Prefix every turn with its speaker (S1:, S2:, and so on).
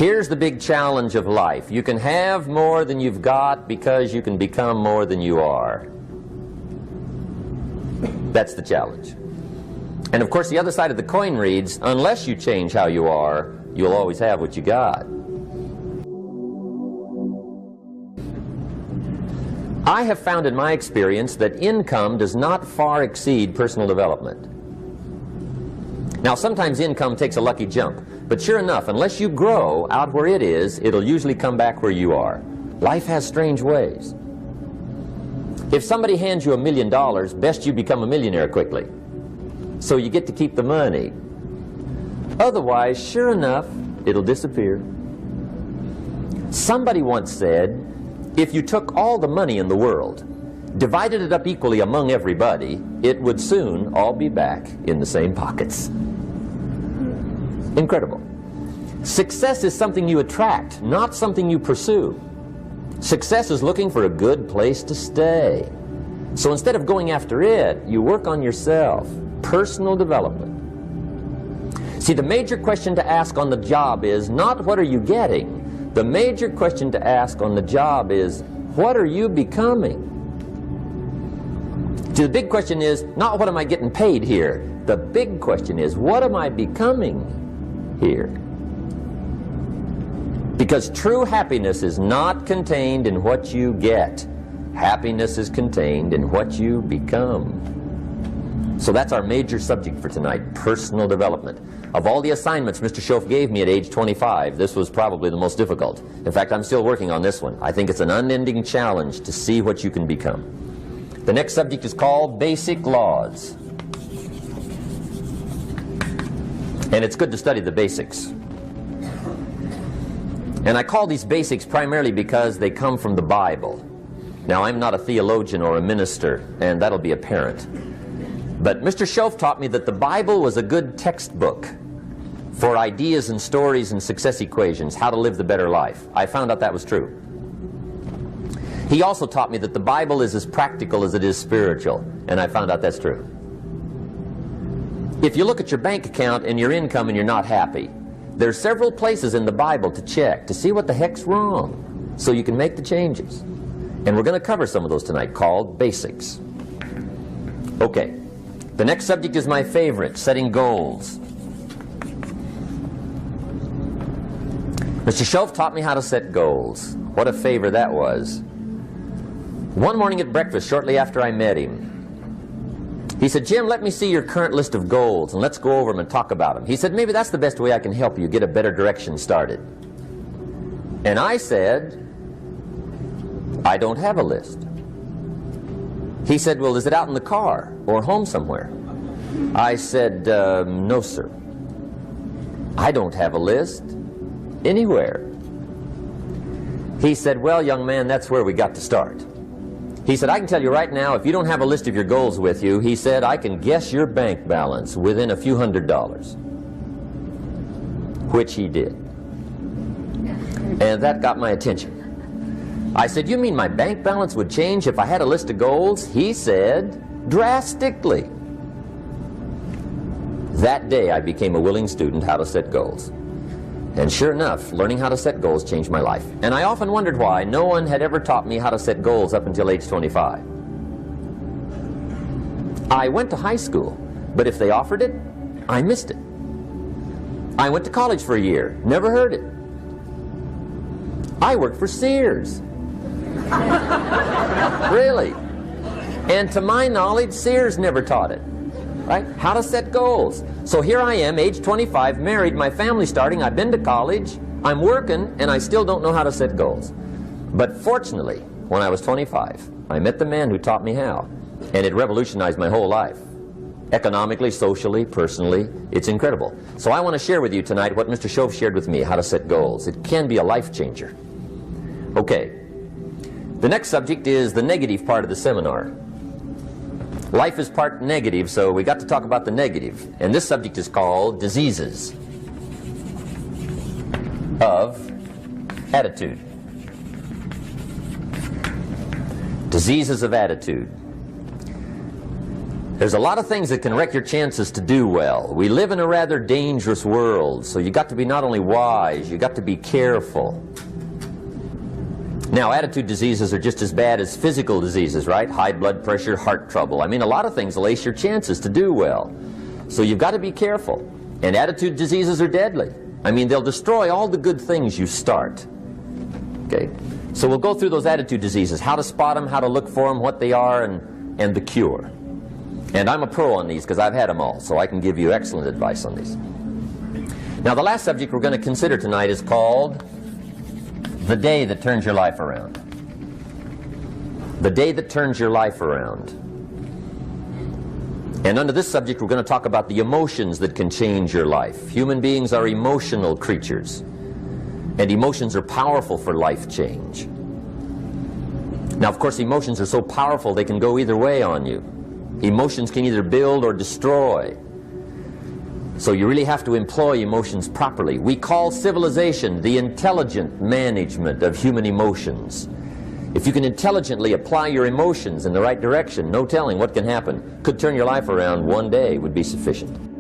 S1: Here's the big challenge of life. You can have more than you've got because you can become more than you are. That's the challenge. And of course the other side of the coin reads, unless you change how you are, you'll always have what you got. I have found in my experience that income does not far exceed personal development. Now sometimes income takes a lucky jump, but sure enough, unless you grow out where it is, it'll usually come back where you are. Life has strange ways. If somebody hands you $1 million, best you become a millionaire quickly, so you get to keep the money. Otherwise, sure enough, it'll disappear. Somebody once said, if you took all the money in the world, divided it up equally among everybody, it would soon all be back in the same pockets. Incredible. Success is something you attract, not something you pursue. Success is looking for a good place to stay. So instead of going after it, you work on yourself. Personal development. See, the major question to ask on the job is not what are you getting? The major question to ask on the job is, what are you becoming? See, the big question is not what am I getting paid here? The big question is, what am I becoming here? Because true happiness is not contained in what you get. Happiness is contained in what you become. So that's our major subject for tonight, personal development. Of all the assignments Mr. Schoaf gave me at age 25, this was probably the most difficult. In fact, I'm still working on this one. I think it's an unending challenge to see what you can become. The next subject is called basic laws. And it's good to study the basics. And I call these basics primarily because they come from the Bible. Now, I'm not a theologian or a minister, and that'll be apparent. But Mr. Schoaf taught me that the Bible was a good textbook for ideas and stories and success equations, how to live the better life. I found out that was true. He also taught me that the Bible is as practical as it is spiritual, and I found out that's true. If you look at your bank account and your income and you're not happy, there's several places in the Bible to check to see what the heck's wrong so you can make the changes. And we're going to cover some of those tonight, called basics. Okay. The next subject is my favorite, setting goals. Mr. Schoaf taught me how to set goals. What a favor that was. One morning at breakfast, shortly after I met him, he said, Jim, let me see your current list of goals and let's go over them and talk about them. He said, maybe that's the best way I can help you get a better direction started. And I said, I don't have a list. He said, well, is it out in the car or home somewhere? I said, no, sir. I don't have a list anywhere. He said, well, young man, that's where we got to start. He said, I can tell you right now, if you don't have a list of your goals with you, he said, I can guess your bank balance within a few $100s. Which he did. And that got my attention. I said, you mean my bank balance would change if I had a list of goals? He said, drastically. That day I became a willing student how to set goals. And sure enough, learning how to set goals changed my life. And I often wondered why no one had ever taught me how to set goals up until age 25. I went to high school, but if they offered it, I missed it. I went to college for a year, never heard it. I worked for Sears. Really. And to my knowledge, Sears never taught it. Right? How to set goals. So here I am, age 25, married, my family's starting, I've been to college, I'm working, and I still don't know how to set goals. But fortunately, when I was 25, I met the man who taught me how, and it revolutionized my whole life. Economically, socially, personally, it's incredible. So I want to share with you tonight what Mr. Schoaf shared with me, how to set goals. It can be a life changer. Okay. The next subject is the negative part of the seminar. Life is part negative, so we got to talk about the negative. And this subject is called diseases of attitude. Diseases of attitude. There's a lot of things that can wreck your chances to do well. We live in a rather dangerous world, so you got to be not only wise, you got to be careful. Now, attitude diseases are just as bad as physical diseases, right? High blood pressure, heart trouble. I mean, a lot of things will ace your chances to do well. So you've got to be careful. And attitude diseases are deadly. I mean, they'll destroy all the good things you start. Okay? So we'll go through those attitude diseases, how to spot them, how to look for them, what they are, and the cure. And I'm a pro on these because I've had them all, so I can give you excellent advice on these. Now, the last subject we're going to consider tonight is called the day that turns your life around. The day that turns your life around. And under this subject, we're going to talk about the emotions that can change your life. Human beings are emotional creatures, and emotions are powerful for life change. Now, of course, emotions are so powerful they can go either way on you. Emotions can either build or destroy. So you really have to employ emotions properly. We call civilization the intelligent management of human emotions. If you can intelligently apply your emotions in the right direction, no telling what can happen. Could turn your life around one day would be sufficient.